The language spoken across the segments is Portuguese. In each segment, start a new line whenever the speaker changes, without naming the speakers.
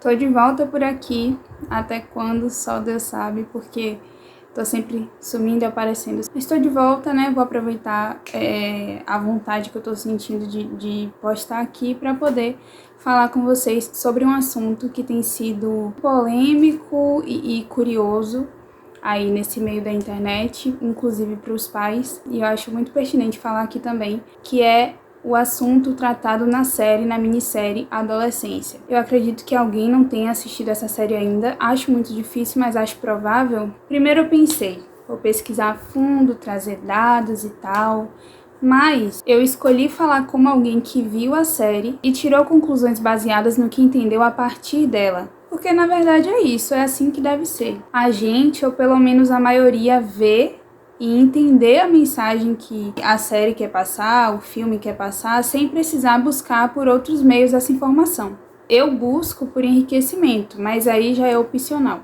Tô de volta por aqui, até quando só Deus sabe, porque tô sempre sumindo e aparecendo. Estou de volta, né? Vou aproveitar a vontade que eu tô sentindo de postar aqui para poder falar com vocês sobre um assunto que tem sido polêmico e curioso aí nesse meio da internet, inclusive para os pais, e eu acho muito pertinente falar aqui também, que é o assunto tratado na minissérie Adolescência. Eu acredito que alguém não tenha assistido essa série ainda, acho muito difícil, mas acho provável. Primeiro eu pensei, vou pesquisar a fundo, trazer dados e tal, mas eu escolhi falar como alguém que viu a série e tirou conclusões baseadas no que entendeu a partir dela. Porque na verdade é isso, é assim que deve ser. A gente, ou pelo menos a maioria, vê e entender a mensagem que a série quer passar, o filme quer passar, sem precisar buscar por outros meios essa informação. Eu busco por enriquecimento, mas aí já é opcional.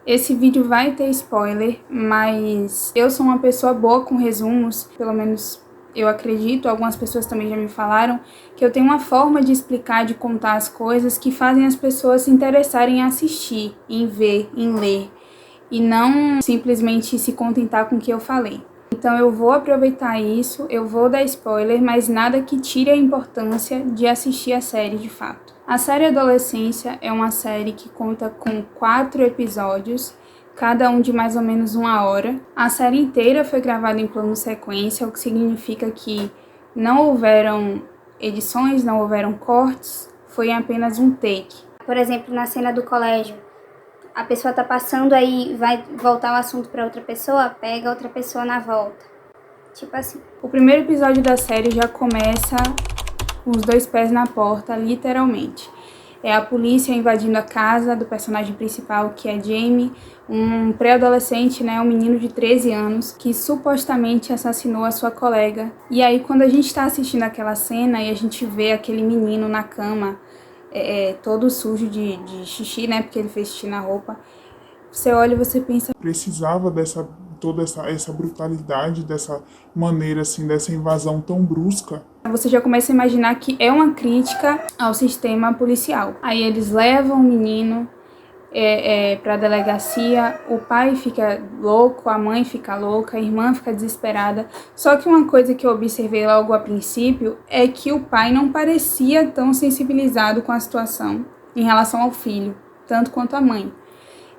Esse vídeo vai ter spoiler, mas eu sou uma pessoa boa com resumos, pelo menos eu acredito, algumas pessoas também já me falaram, que eu tenho uma forma de explicar, de contar as coisas que fazem as pessoas se interessarem em assistir, em ver, em ler, e não simplesmente se contentar com o que eu falei. Então eu vou aproveitar isso, eu vou dar spoiler, mas nada que tire a importância de assistir a série de fato. A série Adolescência é uma série que conta com 4 episódios, cada um de mais ou menos 1 hora. A série inteira foi gravada em plano sequência, o que significa que não houveram edições, não houveram cortes, foi apenas um take.
Por exemplo, na cena do colégio, a pessoa tá passando aí, vai voltar o assunto para outra pessoa, pega outra pessoa na volta. Tipo assim.
O primeiro episódio da série já começa com os 2 pés na porta, literalmente. É a polícia invadindo a casa do personagem principal, que é Jamie, um pré-adolescente, né, um menino de 13 anos, que supostamente assassinou a sua colega. E aí, quando a gente tá assistindo aquela cena e a gente vê aquele menino na cama, todo sujo de xixi, né, porque ele fez xixi na roupa, você olha e você pensa...
Precisava toda essa brutalidade, dessa maneira, assim, dessa invasão tão brusca.
Você já começa a imaginar que é uma crítica ao sistema policial. Aí eles levam o menino para a delegacia, o pai fica louco, a mãe fica louca, a irmã fica desesperada. Só que uma coisa que eu observei logo a princípio é que o pai não parecia tão sensibilizado com a situação em relação ao filho, tanto quanto a mãe.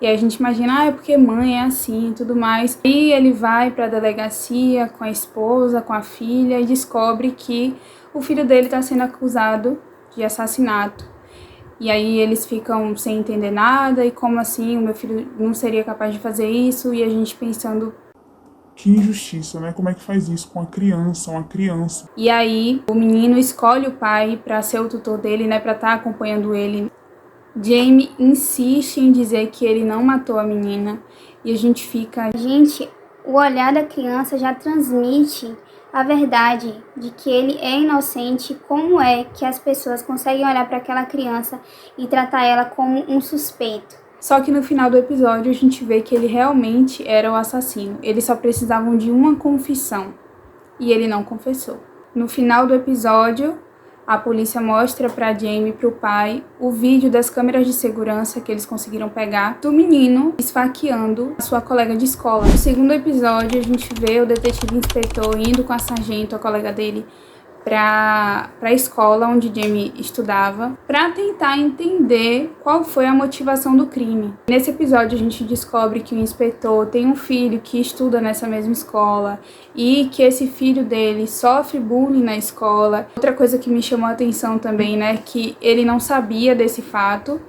E aí a gente imagina, é porque mãe é assim e tudo mais. E ele vai para a delegacia com a esposa, com a filha, e descobre que o filho dele está sendo acusado de assassinato. E aí eles ficam sem entender nada, e como assim, o meu filho não seria capaz de fazer isso? E a gente pensando...
Que injustiça, né? Como é que faz isso com uma criança?
E aí o menino escolhe o pai para ser o tutor dele, né, para estar acompanhando ele. Jamie insiste em dizer que ele não matou a menina, e a gente fica...
Gente, o olhar da criança já transmite a verdade de que ele é inocente. Como é que as pessoas conseguem olhar para aquela criança e tratar ela como um suspeito?
Só que no final do episódio a gente vê que ele realmente era o assassino. Eles só precisavam de uma confissão, e ele não confessou. No final do episódio, a polícia mostra para Jamie e para o pai o vídeo das câmeras de segurança que eles conseguiram pegar do menino esfaqueando a sua colega de escola. No segundo episódio, a gente vê o detetive inspetor indo com a sargento, a colega dele, para a escola onde Jamie estudava, para tentar entender qual foi a motivação do crime. Nesse episódio a gente descobre que o inspetor tem um filho que estuda nessa mesma escola e que esse filho dele sofre bullying na escola. Outra coisa que me chamou a atenção também, né, que ele não sabia desse fato,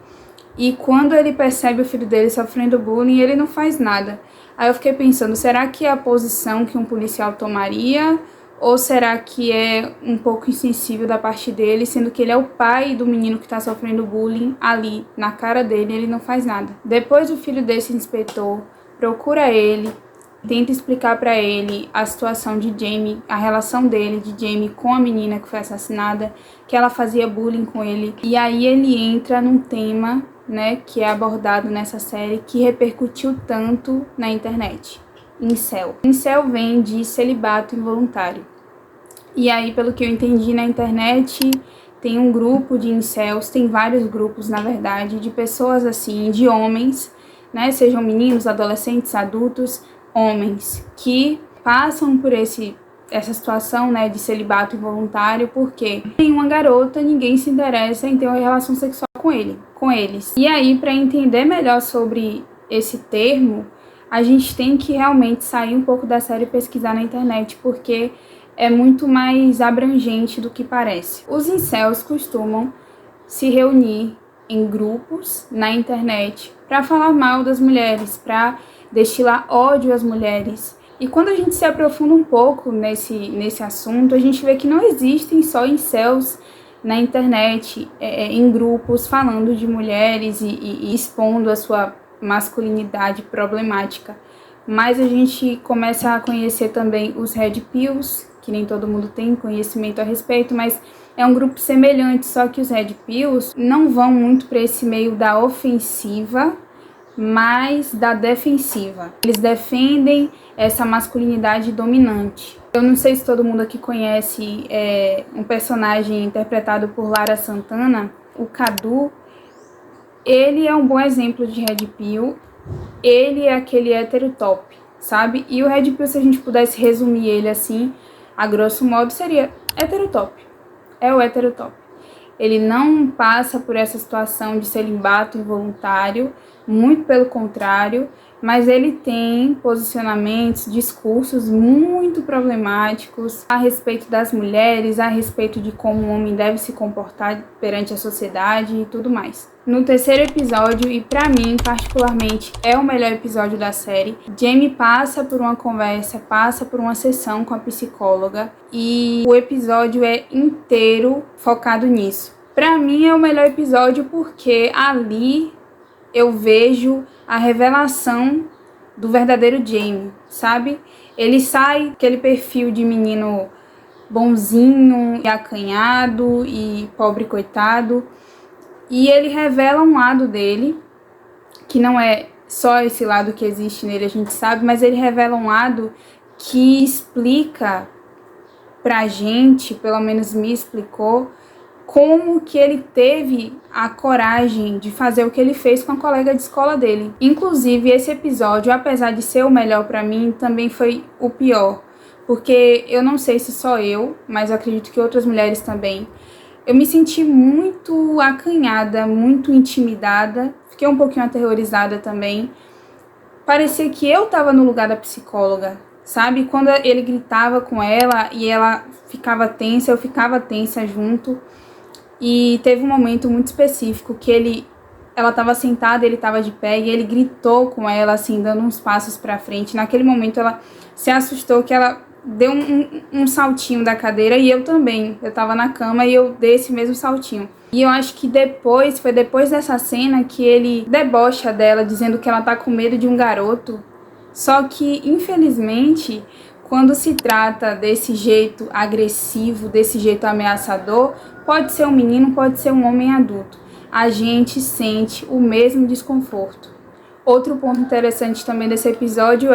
e quando ele percebe o filho dele sofrendo bullying, ele não faz nada. Aí eu fiquei pensando, será que é a posição que um policial tomaria? Ou será que é um pouco insensível da parte dele, sendo que ele é o pai do menino que está sofrendo bullying ali, na cara dele, ele não faz nada. Depois o filho desse inspetor procura ele, tenta explicar para ele a situação de Jamie, a relação dele, de Jamie com a menina que foi assassinada, que ela fazia bullying com ele. E aí ele entra num tema, né, que é abordado nessa série, que repercutiu tanto na internet. Incel. Incel vem de celibato involuntário. E aí, pelo que eu entendi na internet, tem um grupo de incels, tem vários grupos, na verdade, de pessoas assim, de homens, né, sejam meninos, adolescentes, adultos, homens, que passam por essa situação, né, de celibato involuntário, porque tem uma garota, ninguém se interessa em ter uma relação sexual com eles. E aí, para entender melhor sobre esse termo, a gente tem que realmente sair um pouco da série e pesquisar na internet, porque é muito mais abrangente do que parece. Os incels costumam se reunir em grupos na internet para falar mal das mulheres, para destilar ódio às mulheres. E quando a gente se aprofunda um pouco nesse assunto, a gente vê que não existem só incels na internet, em grupos, falando de mulheres e expondo a sua masculinidade problemática. Mas a gente começa a conhecer também os Red Pills, que nem todo mundo tem conhecimento a respeito, mas é um grupo semelhante, só que os Red Pills não vão muito para esse meio da ofensiva, mas da defensiva. Eles defendem essa masculinidade dominante. Eu não sei se todo mundo aqui conhece um personagem interpretado por Lara Santana, o Cadu. Ele é um bom exemplo de Red Pill. Ele é aquele hétero top, sabe? E o Red Pill, se a gente pudesse resumir ele assim, a grosso modo, seria hétero top. É o hétero top. Ele não passa por essa situação de celibato involuntário, muito pelo contrário, mas ele tem posicionamentos, discursos muito problemáticos a respeito das mulheres, a respeito de como um homem deve se comportar perante a sociedade e tudo mais. No terceiro episódio, e pra mim particularmente é o melhor episódio da série, Jamie passa por uma conversa, passa por uma sessão com a psicóloga e o episódio é inteiro focado nisso. Pra mim é o melhor episódio porque ali eu vejo a revelação do verdadeiro Jamie, sabe? Ele sai aquele perfil de menino bonzinho e acanhado e pobre coitado, e ele revela um lado dele, que não é só esse lado que existe nele, a gente sabe, mas ele revela um lado que explica pra gente, pelo menos me explicou, como que ele teve a coragem de fazer o que ele fez com a colega de escola dele. Inclusive, esse episódio, apesar de ser o melhor pra mim, também foi o pior. Porque eu não sei se só eu, mas eu acredito que outras mulheres também. Eu me senti muito acanhada, muito intimidada. Fiquei um pouquinho aterrorizada também. Parecia que eu tava no lugar da psicóloga, sabe? Quando ele gritava com ela e ela ficava tensa, eu ficava tensa junto. E teve um momento muito específico que ela estava sentada, ele estava de pé e ele gritou com ela, assim, dando uns passos para frente. Naquele momento ela se assustou, que ela deu um saltinho da cadeira e eu também. Eu estava na cama e eu dei esse mesmo saltinho. E eu acho que foi depois dessa cena que ele debocha dela, dizendo que ela tá com medo de um garoto. Só que, infelizmente, quando se trata desse jeito agressivo, desse jeito ameaçador, pode ser um menino, pode ser um homem adulto. A gente sente o mesmo desconforto. Outro ponto interessante também desse episódio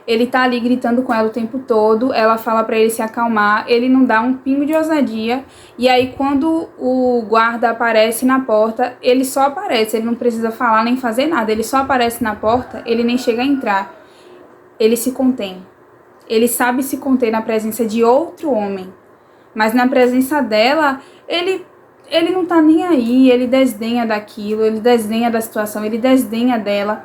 ele tá ali gritando com ela o tempo todo, ela fala pra ele se acalmar, ele não dá um pingo de ousadia, e aí quando o guarda aparece na porta, ele só aparece, ele não precisa falar nem fazer nada, ele só aparece na porta, ele nem chega a entrar. Ele se contém. Ele sabe se conter na presença de outro homem, mas na presença dela, ele não tá nem aí, ele desdenha daquilo, ele desdenha da situação, ele desdenha dela.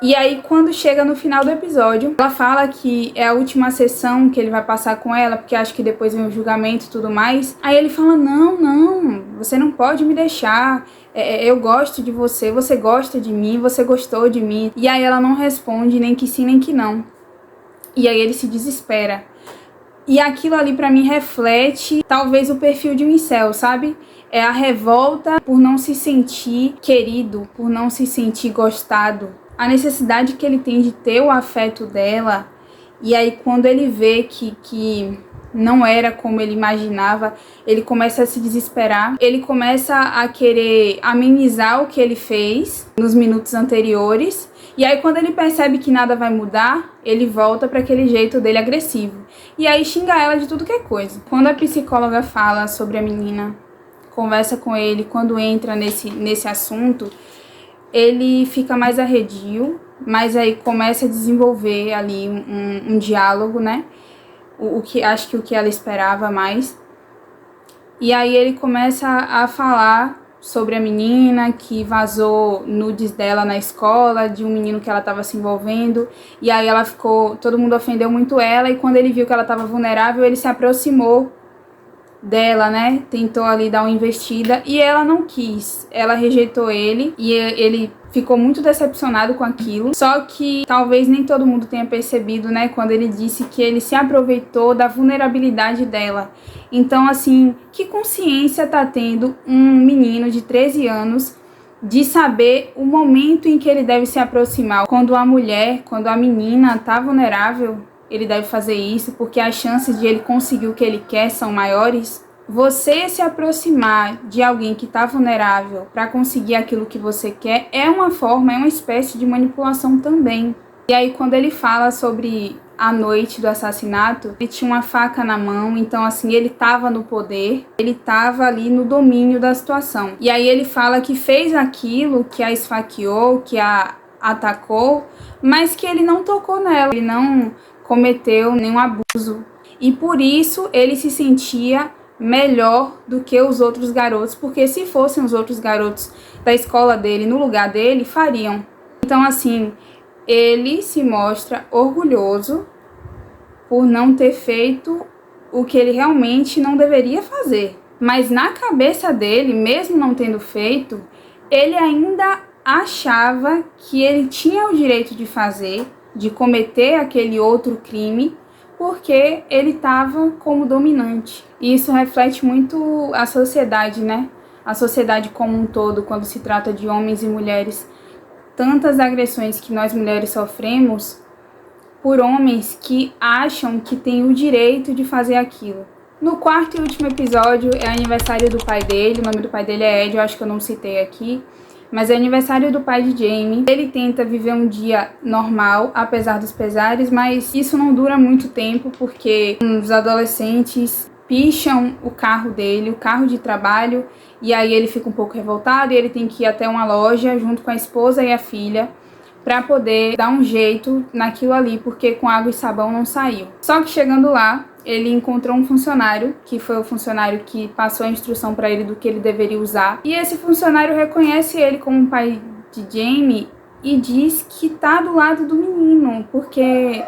E aí, quando chega no final do episódio, ela fala que é a última sessão que ele vai passar com ela, porque acho que depois vem o julgamento e tudo mais. Aí ele fala, não, você não pode me deixar, eu gosto de você, você gosta de mim, você gostou de mim. E aí ela não responde nem que sim, nem que não. E aí ele se desespera. E aquilo ali pra mim reflete talvez o perfil de um incel, sabe? É a revolta por não se sentir querido, por não se sentir gostado. A necessidade que ele tem de ter o afeto dela. E aí quando ele vê que não era como ele imaginava, ele começa a se desesperar. Ele começa a querer amenizar o que ele fez nos minutos anteriores. E aí quando ele percebe que nada vai mudar, ele volta para aquele jeito dele agressivo. E aí xinga ela de tudo que é coisa. Quando a psicóloga fala sobre a menina conversa com ele, quando entra nesse assunto, ele fica mais arredio, mas aí começa a desenvolver ali um diálogo, né? Acho que o que ela esperava mais. E aí ele começa a falar sobre a menina que vazou nudes dela na escola, de um menino que ela estava se envolvendo, e aí todo mundo ofendeu muito ela, e quando ele viu que ela estava vulnerável, ele se aproximou dela, né, tentou ali dar uma investida, e ela não quis, ela rejeitou ele, e ele ficou muito decepcionado com aquilo, só que talvez nem todo mundo tenha percebido, né, quando ele disse que ele se aproveitou da vulnerabilidade dela. Então, assim, que consciência tá tendo um menino de 13 anos de saber o momento em que ele deve se aproximar? Quando a menina tá vulnerável, ele deve fazer isso, porque as chances de ele conseguir o que ele quer são maiores. Você se aproximar de alguém que está vulnerável para conseguir aquilo que você quer é uma espécie de manipulação também. E aí, quando ele fala sobre a noite do assassinato, ele tinha uma faca na mão, então assim, ele estava no poder, ele estava ali no domínio da situação. E aí ele fala que fez aquilo, que a esfaqueou, que a atacou, mas que ele não tocou nela, ele não cometeu nenhum abuso. E por isso ele se sentia melhor do que os outros garotos, porque se fossem os outros garotos da escola dele, no lugar dele, fariam. Então assim, ele se mostra orgulhoso por não ter feito o que ele realmente não deveria fazer. Mas na cabeça dele, mesmo não tendo feito, ele ainda achava que ele tinha o direito de fazer, de cometer aquele outro crime, porque ele estava como dominante. E isso reflete muito a sociedade, né? A sociedade como um todo, quando se trata de homens e mulheres. Tantas agressões que nós mulheres sofremos por homens que acham que têm o direito de fazer aquilo. No quarto e último episódio é aniversário do pai dele, o nome do pai dele é Ed, eu acho que eu não citei aqui, mas é aniversário do pai de Jamie. Ele tenta viver um dia normal, apesar dos pesares, mas isso não dura muito tempo, porque os adolescentes picham o carro dele, o carro de trabalho, e aí ele fica um pouco revoltado e ele tem que ir até uma loja junto com a esposa e a filha para poder dar um jeito naquilo ali, porque com água e sabão não saiu. Só que chegando lá, ele encontrou um funcionário, que foi o funcionário que passou a instrução para ele do que ele deveria usar. E esse funcionário reconhece ele como o pai de Jamie e diz que tá do lado do menino, porque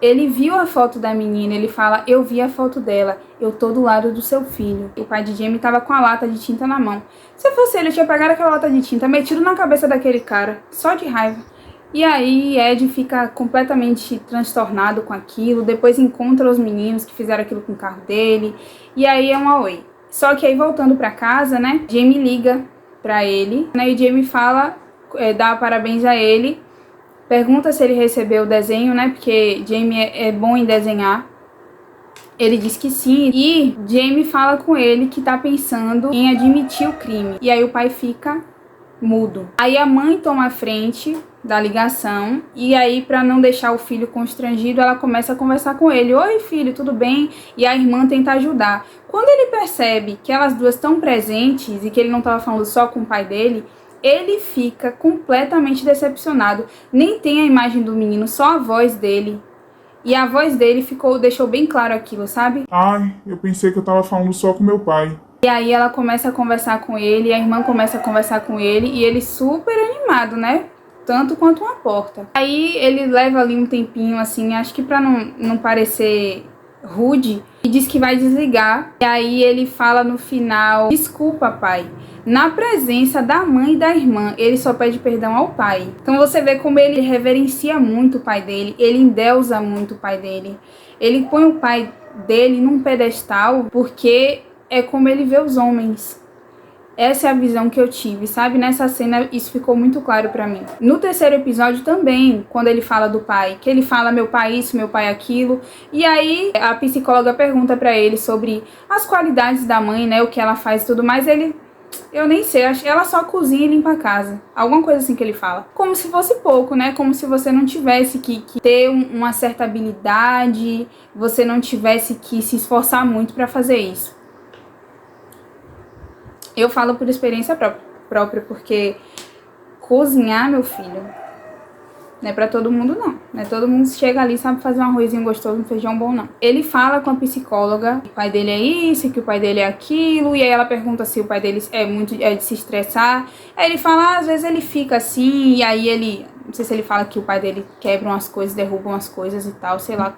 ele viu a foto da menina. Ele fala: eu vi a foto dela, eu tô do lado do seu filho. O pai de Jamie tava com a lata de tinta na mão. Se fosse ele, eu tinha pegado aquela lata de tinta, metido na cabeça daquele cara, só de raiva. E aí Ed fica completamente transtornado com aquilo, depois encontra os meninos que fizeram aquilo com o carro dele, e aí é um auê. Só que aí voltando pra casa, né, Jamie liga pra ele, né, e Jamie fala, dá parabéns a ele, pergunta se ele recebeu o desenho, né, porque Jamie é bom em desenhar. Ele diz que sim, e Jamie fala com ele que tá pensando em admitir o crime, e aí o pai fica mudo. Aí a mãe toma a frente da ligação, e aí para não deixar o filho constrangido, ela começa a conversar com ele: oi filho, tudo bem? E a irmã tenta ajudar. Quando ele percebe que elas duas estão presentes e que ele não estava falando só com o pai dele, ele fica completamente decepcionado. Nem tem a imagem do menino, só a voz dele. E a voz dele deixou bem claro aquilo, sabe?
Ai, eu pensei que eu tava falando só com meu pai.
E aí ela começa a conversar com ele, a irmã começa a conversar com ele, e ele super animado, né? Tanto quanto uma porta. Aí ele leva ali um tempinho, assim, acho que pra não parecer rude, e diz que vai desligar. E aí ele fala no final: desculpa, pai. Na presença da mãe e da irmã, ele só pede perdão ao pai. Então você vê como ele reverencia muito o pai dele, ele endeusa muito o pai dele. Ele põe o pai dele num pedestal porque é como ele vê os homens. Essa é a visão que eu tive, sabe? Nessa cena isso ficou muito claro pra mim. No terceiro episódio também, quando ele fala do pai, que ele fala meu pai isso, meu pai aquilo, e aí a psicóloga pergunta pra ele sobre as qualidades da mãe, né, o que ela faz e tudo mais, eu nem sei, acho que ela só cozinha e limpa a casa. Alguma coisa assim que ele fala. Como se fosse pouco, né? Como se você não tivesse que ter uma certa habilidade, você não tivesse que se esforçar muito pra fazer isso. Eu falo por experiência própria, porque cozinhar, meu filho, não é pra todo mundo, não. Não é todo mundo que chega ali e sabe fazer um arrozinho gostoso, um feijão bom, não. Ele fala com a psicóloga que o pai dele é isso, que o pai dele é aquilo, e aí ela pergunta se o pai dele é de se estressar. Aí ele fala, às vezes ele fica assim, e aí ele... Não sei se ele fala que o pai dele quebra umas coisas, derruba umas coisas e tal, sei lá.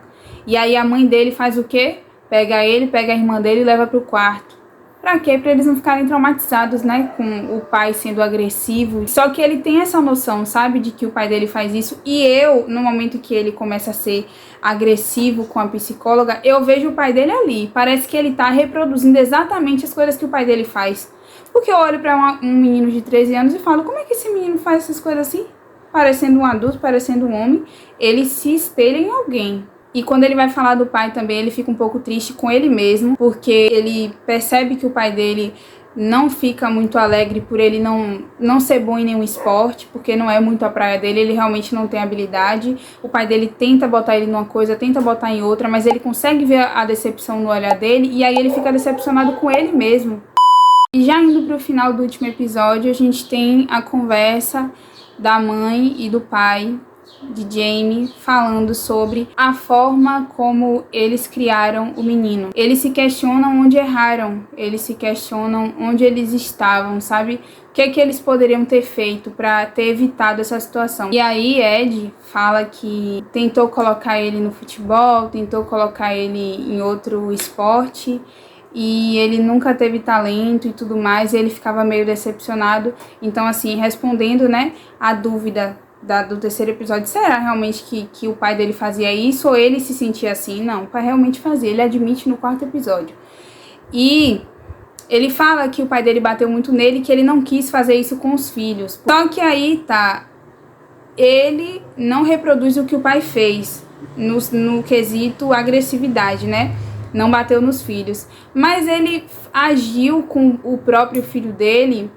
E aí a mãe dele faz o quê? Pega ele, pega a irmã dele e leva pro quarto. Pra quê? Pra eles não ficarem traumatizados, né? Com o pai sendo agressivo. Só que ele tem essa noção, sabe? De que o pai dele faz isso. E eu, no momento que ele começa a ser agressivo com a psicóloga, eu vejo o pai dele ali. Parece que ele tá reproduzindo exatamente as coisas que o pai dele faz. Porque eu olho pra um menino de 13 anos e falo, como é que esse menino faz essas coisas assim? Parecendo um adulto, parecendo um homem. Ele se espelha em alguém. E quando ele vai falar do pai também, ele fica um pouco triste com ele mesmo, porque ele percebe que o pai dele não fica muito alegre por ele não ser bom em nenhum esporte, porque não é muito a praia dele, ele realmente não tem habilidade. O pai dele tenta botar ele numa coisa, tenta botar em outra, mas ele consegue ver a decepção no olhar dele, e aí ele fica decepcionado com ele mesmo. E já indo pro final do último episódio, a gente tem a conversa da mãe e do pai de Jamie falando sobre a forma como eles criaram o menino. Eles se questionam onde erraram, eles se questionam onde eles estavam, sabe? O que é que eles poderiam ter feito para ter evitado essa situação. E aí Ed fala que tentou colocar ele no futebol, tentou colocar ele em outro esporte, e ele nunca teve talento e tudo mais, e ele ficava meio decepcionado. Então, assim, respondendo, né, a dúvida do terceiro episódio, será realmente que o pai dele fazia isso ou ele se sentia assim? Não, o pai realmente fazia, ele admite no quarto episódio. E ele fala que o pai dele bateu muito nele, que ele não quis fazer isso com os filhos. Só que aí tá, ele não reproduz o que o pai fez no quesito agressividade, né? Não bateu nos filhos. Mas ele agiu com o próprio filho dele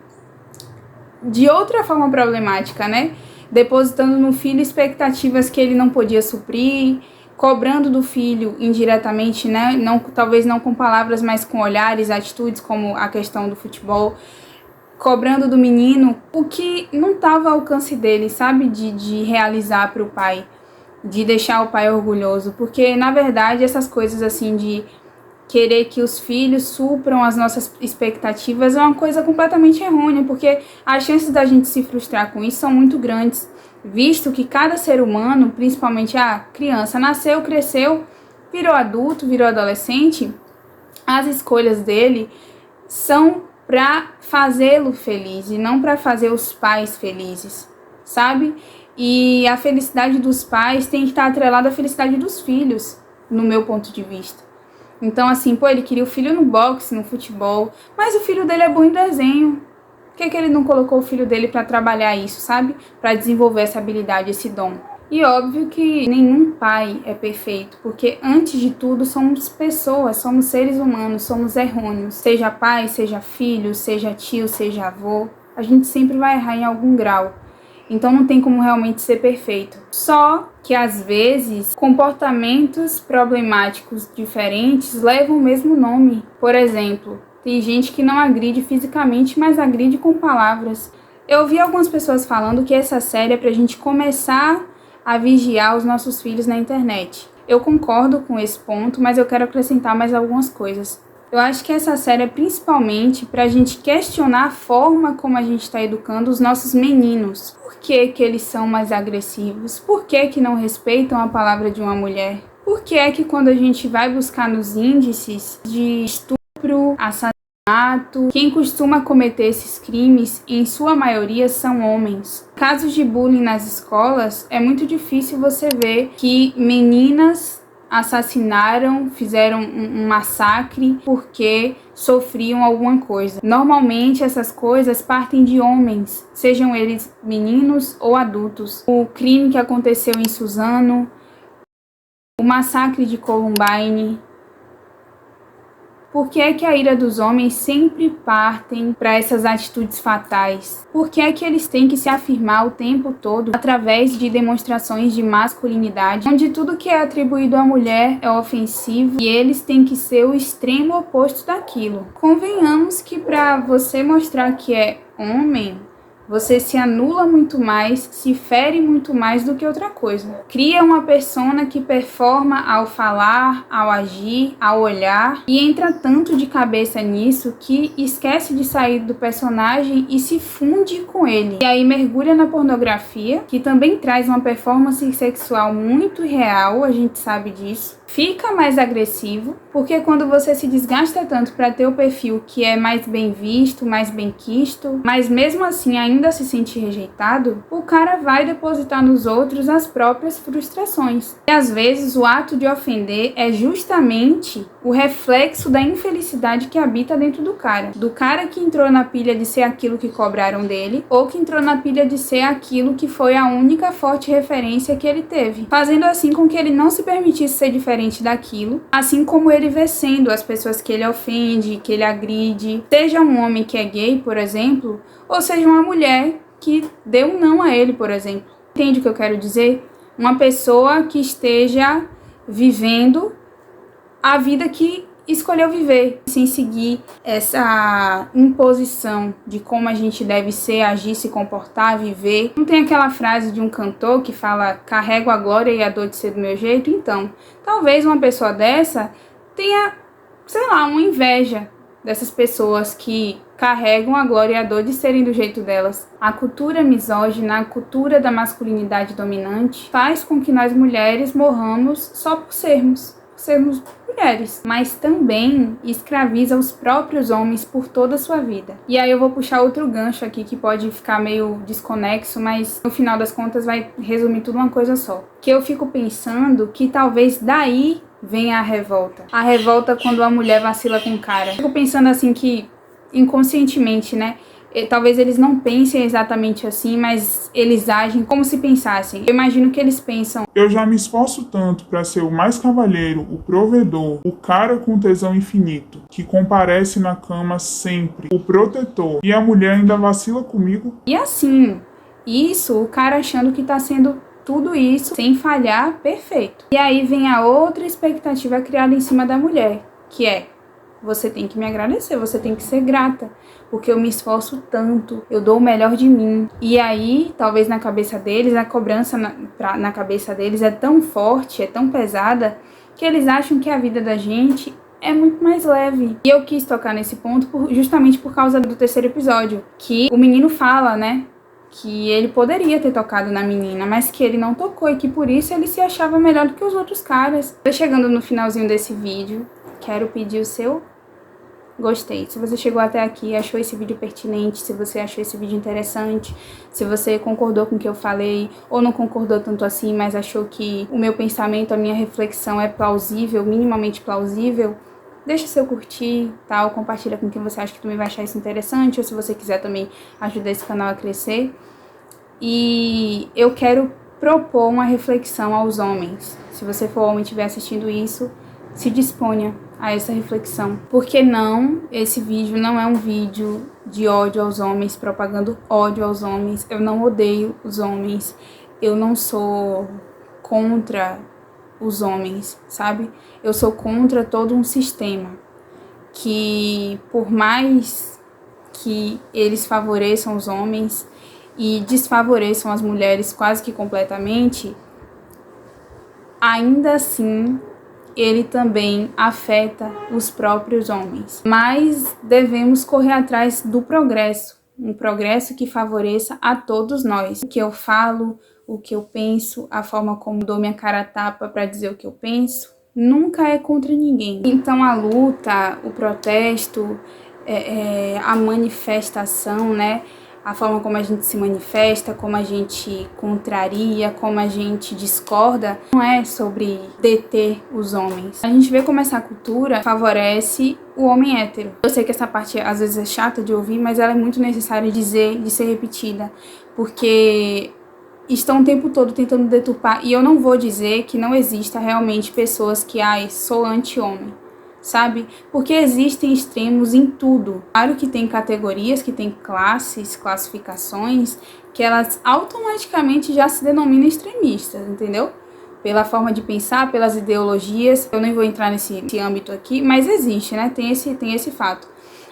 de outra forma problemática, né? Depositando no filho expectativas que ele não podia suprir, cobrando do filho indiretamente, né? Não, talvez não com palavras, mas com olhares, atitudes, como a questão do futebol, cobrando do menino o que não estava ao alcance dele, sabe? De realizar para o pai, de deixar o pai orgulhoso, porque na verdade essas coisas assim de querer que os filhos supram as nossas expectativas é uma coisa completamente errônea, porque as chances da gente se frustrar com isso são muito grandes, visto que cada ser humano, principalmente a criança, nasceu, cresceu, virou adulto, virou adolescente, as escolhas dele são para fazê-lo feliz e não para fazer os pais felizes, sabe? E a felicidade dos pais tem que estar atrelada à felicidade dos filhos, no meu ponto de vista. Então, assim, pô, ele queria o filho no boxe, no futebol, mas o filho dele é bom em desenho. Por que ele não colocou o filho dele para trabalhar isso, sabe? Para desenvolver essa habilidade, esse dom. E óbvio que nenhum pai é perfeito, porque antes de tudo somos pessoas, somos seres humanos, somos errôneos. Seja pai, seja filho, seja tio, seja avô, a gente sempre vai errar em algum grau. Então não tem como realmente ser perfeito. Só que às vezes comportamentos problemáticos diferentes levam o mesmo nome. Por exemplo, tem gente que não agride fisicamente, mas agride com palavras. Eu ouvi algumas pessoas falando que essa série é pra gente começar a vigiar os nossos filhos na internet. Eu concordo com esse ponto, mas eu quero acrescentar mais algumas coisas. Eu acho que essa série é principalmente para a gente questionar a forma como a gente está educando os nossos meninos. Por que eles são mais agressivos? Por que não respeitam a palavra de uma mulher? Por que quando a gente vai buscar nos índices de estupro, assassinato, quem costuma cometer esses crimes, em sua maioria, são homens? Casos de bullying nas escolas, é muito difícil você ver que meninas assassinaram, fizeram um massacre porque sofriam alguma coisa. Normalmente essas coisas partem de homens, sejam eles meninos ou adultos. O crime que aconteceu em Suzano, o massacre de Columbine. Por que é que a ira dos homens sempre partem para essas atitudes fatais? Por que é que eles têm que se afirmar o tempo todo através de demonstrações de masculinidade, onde tudo que é atribuído à mulher é ofensivo e eles têm que ser o extremo oposto daquilo? Convenhamos que para você mostrar que é homem, você se anula muito mais, se fere muito mais do que outra coisa. Cria uma persona que performa ao falar, ao agir, ao olhar e entra tanto de cabeça nisso que esquece de sair do personagem e se funde com ele. E aí mergulha na pornografia, que também traz uma performance sexual muito real, a gente sabe disso. Fica mais agressivo, porque quando você se desgasta tanto para ter o perfil que é mais bem visto, mais bem quisto, mas mesmo assim ainda se sente rejeitado, o cara vai depositar nos outros as próprias frustrações. E às vezes o ato de ofender é justamente o reflexo da infelicidade que habita dentro do cara que entrou na pilha de ser aquilo que cobraram dele, ou que entrou na pilha de ser aquilo que foi a única forte referência que ele teve, fazendo assim com que ele não se permitisse ser diferente daquilo, assim como ele vê sendo as pessoas que ele ofende, que ele agride, seja um homem que é gay, por exemplo, ou seja uma mulher que deu um não a ele, por exemplo. Entende o que eu quero dizer? Uma pessoa que esteja vivendo a vida que escolheu viver, sem seguir essa imposição de como a gente deve ser, agir, se comportar, viver. Não tem aquela frase de um cantor que fala: carrego a glória e a dor de ser do meu jeito? Então, talvez uma pessoa dessa tenha, sei lá, uma inveja dessas pessoas que carregam a glória e a dor de serem do jeito delas. A cultura misógina, a cultura da masculinidade dominante faz com que nós mulheres morramos só por sermos mulheres, mas também escraviza os próprios homens por toda a sua vida. E aí eu vou puxar outro gancho aqui que pode ficar meio desconexo, mas no final das contas vai resumir tudo uma coisa só. Que eu fico pensando que talvez daí venha a revolta. A revolta quando a mulher vacila com o cara. Eu fico pensando assim que inconscientemente, né? Talvez eles não pensem exatamente assim, mas eles agem como se pensassem. Eu imagino que eles pensam:
eu já me esforço tanto para ser o mais cavalheiro, o provedor, o cara com tesão infinito, que comparece na cama sempre, o protetor, e a mulher ainda vacila comigo.
E assim, isso, o cara achando que tá sendo tudo isso sem falhar, perfeito. E aí vem a outra expectativa criada em cima da mulher, que é: você tem que me agradecer, você tem que ser grata, porque eu me esforço tanto, eu dou o melhor de mim. E aí, talvez na cabeça deles, a cobrança na cabeça deles é tão forte, é tão pesada, que eles acham que a vida da gente é muito mais leve. E eu quis tocar nesse ponto justamente por causa do terceiro episódio, que o menino fala, né, que ele poderia ter tocado na menina, mas que ele não tocou e que por isso ele se achava melhor do que os outros caras. Tô chegando no finalzinho desse vídeo. Quero pedir o seu gostei. Se você chegou até aqui, achou esse vídeo pertinente, se você achou esse vídeo interessante, se você concordou com o que eu falei ou não concordou tanto assim, mas achou que o meu pensamento, a minha reflexão é plausível, minimamente plausível, deixa seu curtir, tal, compartilha com quem você acha que também vai achar isso interessante, ou se você quiser também ajudar esse canal a crescer. E eu quero propor uma reflexão aos homens. Se você for homem e estiver assistindo isso, se disponha a essa reflexão. Porque não, esse vídeo não é um vídeo de ódio aos homens, propagando ódio aos homens. Eu não odeio os homens. Eu não sou contra os homens, sabe? Eu sou contra todo um sistema que, por mais que eles favoreçam os homens e desfavoreçam as mulheres quase que completamente, ainda assim ele também afeta os próprios homens. Mas devemos correr atrás do progresso, um progresso que favoreça a todos nós. O que eu falo, o que eu penso, a forma como dou minha cara a tapa para dizer o que eu penso, nunca é contra ninguém. Então a luta, o protesto, a manifestação, né? A forma como a gente se manifesta, como a gente contraria, como a gente discorda, não é sobre deter os homens. A gente vê como essa cultura favorece o homem hétero. Eu sei que essa parte às vezes é chata de ouvir, mas ela é muito necessária de ser repetida, porque estão o tempo todo tentando deturpar, e eu não vou dizer que não exista realmente pessoas que, sou anti-homem. sabe? Porque existem extremos em tudo. Claro que tem categorias, que tem classes, classificações, que elas automaticamente já se denominam extremistas, entendeu? Pela forma de pensar, pelas ideologias. Eu nem vou entrar nesse âmbito aqui, mas existe, né? Tem esse fato.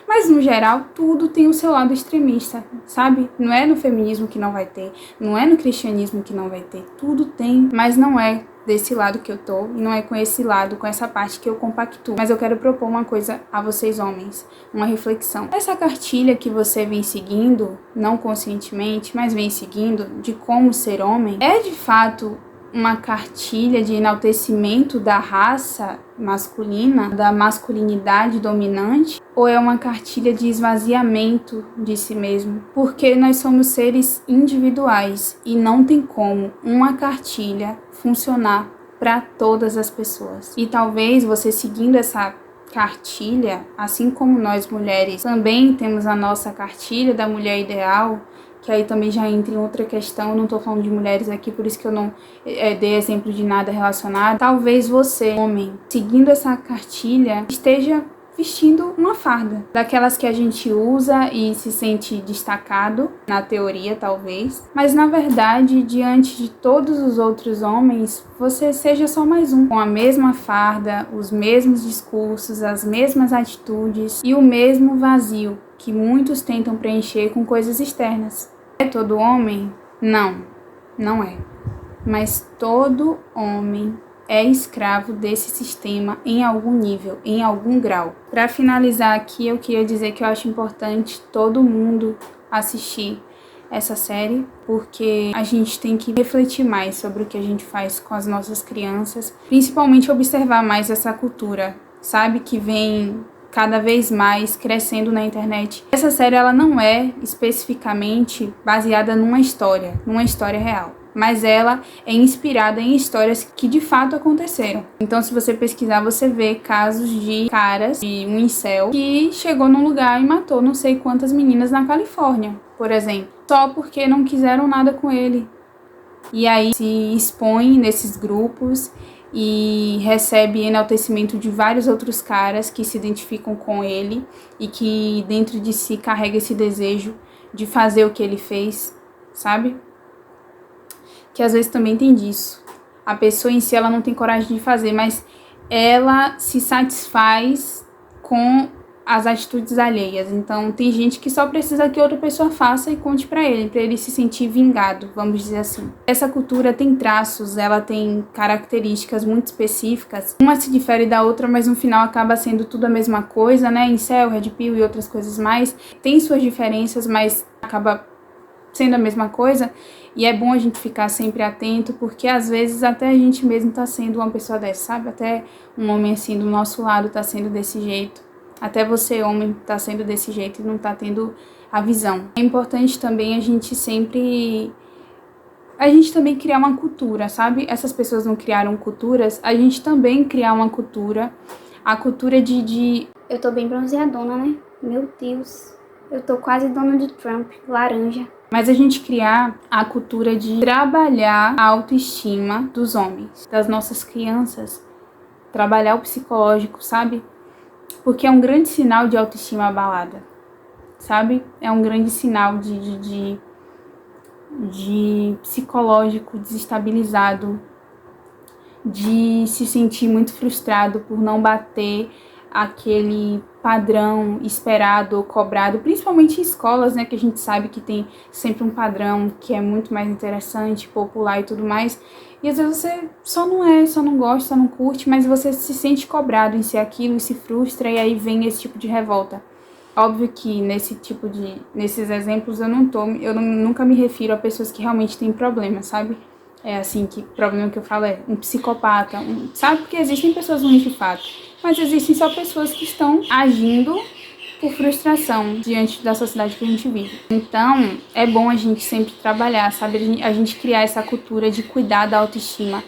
Mas, no geral, tudo tem o seu lado extremista, sabe? Não é no feminismo que não vai ter, não é no cristianismo que não vai ter. Tudo tem, mas não é desse lado que eu tô, e não é com esse lado, com essa parte que eu compactuo. Mas eu quero propor uma coisa a vocês, homens, uma reflexão. Essa cartilha que você vem seguindo, não conscientemente, mas vem seguindo, de como ser homem, é de fato uma cartilha de enaltecimento da raça masculina, da masculinidade dominante, ou é uma cartilha de esvaziamento de si mesmo? Porque nós somos seres individuais e não tem como uma cartilha funcionar para todas as pessoas. E talvez você seguindo essa cartilha, assim como nós mulheres também temos a nossa cartilha da mulher ideal, que aí também já entra em outra questão, eu não tô falando de mulheres aqui, por isso que eu não dei exemplo de nada relacionado. Talvez você, homem, seguindo essa cartilha, esteja vestindo uma farda, daquelas que a gente usa e se sente destacado, na teoria talvez, mas na verdade, diante de todos os outros homens, você seja só mais um, com a mesma farda, os mesmos discursos, as mesmas atitudes e o mesmo vazio que muitos tentam preencher com coisas externas. É todo homem? Não, não é. Mas todo homem é escravo desse sistema em algum nível, em algum grau. Para finalizar aqui, eu queria dizer que eu acho importante todo mundo assistir essa série, porque a gente tem que refletir mais sobre o que a gente faz com as nossas crianças, principalmente observar mais essa cultura, sabe, que vem cada vez mais crescendo na internet. Essa série ela não é especificamente baseada numa história real, mas ela é inspirada em histórias que de fato aconteceram. Então, se você pesquisar, você vê casos de caras, de um incel, que chegou num lugar e matou não sei quantas meninas na Califórnia, por exemplo, só porque não quiseram nada com ele. E aí se expõe nesses grupos e recebe enaltecimento de vários outros caras que se identificam com ele e que dentro de si carrega esse desejo de fazer o que ele fez, sabe? Que às vezes também tem disso. A pessoa em si ela não tem coragem de fazer, mas ela se satisfaz com as atitudes alheias. Então tem gente que só precisa que outra pessoa faça e conte pra ele se sentir vingado, vamos dizer assim. Essa cultura tem traços, ela tem características muito específicas. Uma se difere da outra, mas no final acaba sendo tudo a mesma coisa, né? Incel, Red Pill e outras coisas mais. Tem suas diferenças, mas acaba sendo a mesma coisa. E é bom a gente ficar sempre atento, porque às vezes até a gente mesmo tá sendo uma pessoa dessa, sabe? Até um homem assim do nosso lado tá sendo desse jeito. Até você, homem, tá sendo desse jeito e não tá tendo a visão. É importante também a gente também criar uma cultura, sabe? Essas pessoas não criaram culturas, a gente também criar uma cultura. A cultura de...
Eu tô bem bronzeadona, né? Meu Deus. Eu tô quase Donald Trump, laranja.
Mas a gente criar a cultura de trabalhar a autoestima dos homens, das nossas crianças. Trabalhar o psicológico, sabe? Porque é um grande sinal de autoestima abalada, sabe? É um grande sinal de psicológico desestabilizado, de se sentir muito frustrado por não bater aquele padrão esperado ou cobrado, principalmente em escolas, né, que a gente sabe que tem sempre um padrão que é muito mais interessante, popular e tudo mais, e às vezes você só não gosta, só não curte, mas você se sente cobrado em ser aquilo e se frustra, e aí vem esse tipo de revolta. Óbvio que nesses exemplos eu nunca me refiro a pessoas que realmente têm problema, sabe? É assim, que problema que eu falo é um psicopata, sabe? Porque existem pessoas ruins de fato, mas existem só pessoas que estão agindo por frustração diante da sociedade que a gente vive. Então, é bom a gente sempre trabalhar, sabe? A gente criar essa cultura de cuidar da autoestima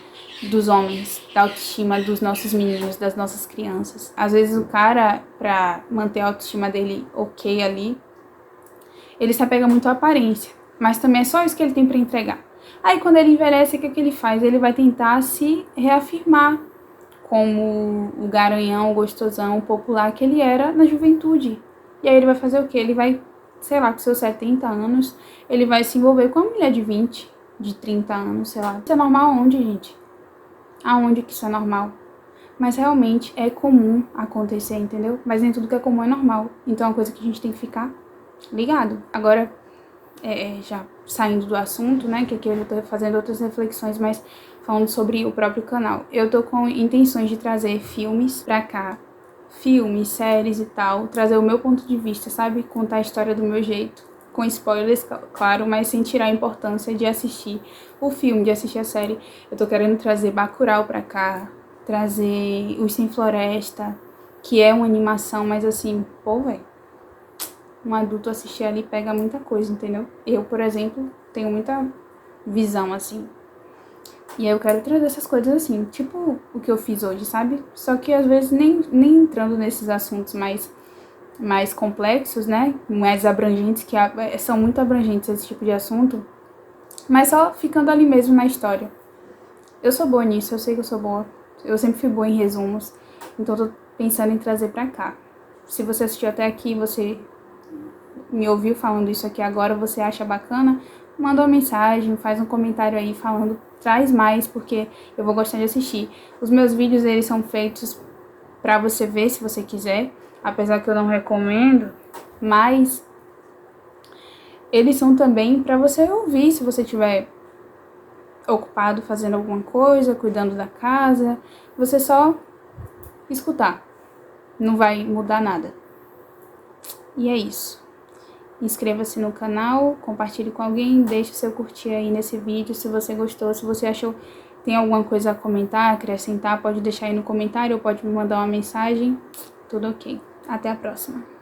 dos homens, da autoestima dos nossos meninos, das nossas crianças. Às vezes o cara, pra manter a autoestima dele ok ali, ele se apega muito à aparência, mas também é só isso que ele tem pra entregar. Aí quando ele envelhece, o que ele faz? Ele vai tentar se reafirmar como o garanhão, o gostosão, o popular que ele era na juventude. E aí ele vai fazer o quê? Ele vai, sei lá, com seus 70 anos, ele vai se envolver com uma mulher de 20, de 30 anos, sei lá. Isso é normal aonde, gente? Aonde que isso é normal? Mas realmente é comum acontecer, entendeu? Mas nem tudo que é comum é normal. Então é uma coisa que a gente tem que ficar ligado. Agora, já saindo do assunto, né? Que aqui eu já tô fazendo outras reflexões, mas falando sobre o próprio canal. Eu tô com intenções de trazer filmes pra cá. Filmes, séries e tal. Trazer o meu ponto de vista, sabe? Contar a história do meu jeito. Com spoilers, claro, mas sem tirar a importância de assistir o filme, de assistir a série. Eu tô querendo trazer Bacurau pra cá. Trazer Os Sem Floresta, que é uma animação, mas assim, pô, velho, um adulto assistir ali pega muita coisa, entendeu? Eu, por exemplo, tenho muita visão, assim. E aí eu quero trazer essas coisas assim, tipo o que eu fiz hoje, sabe? Só que às vezes nem entrando nesses assuntos mais complexos, né? Mais abrangentes, que são muito abrangentes esse tipo de assunto, mas só ficando ali mesmo na história. Eu sou boa nisso, eu sei que eu sou boa. Eu sempre fui boa em resumos, então tô pensando em trazer pra cá. Se você assistiu até aqui, você me ouviu falando isso aqui agora, você acha bacana, manda uma mensagem, faz um comentário aí falando, traz mais, porque eu vou gostar de assistir. Os meus vídeos, eles são feitos pra você ver, se você quiser, apesar que eu não recomendo, mas eles são também pra você ouvir, se você tiver ocupado fazendo alguma coisa, cuidando da casa, você só escutar, não vai mudar nada. E é isso. Inscreva-se no canal, compartilhe com alguém, deixe o seu curtir aí nesse vídeo se você gostou, se você achou tem alguma coisa a comentar, acrescentar, pode deixar aí no comentário ou pode me mandar uma mensagem, tudo ok. Até a próxima.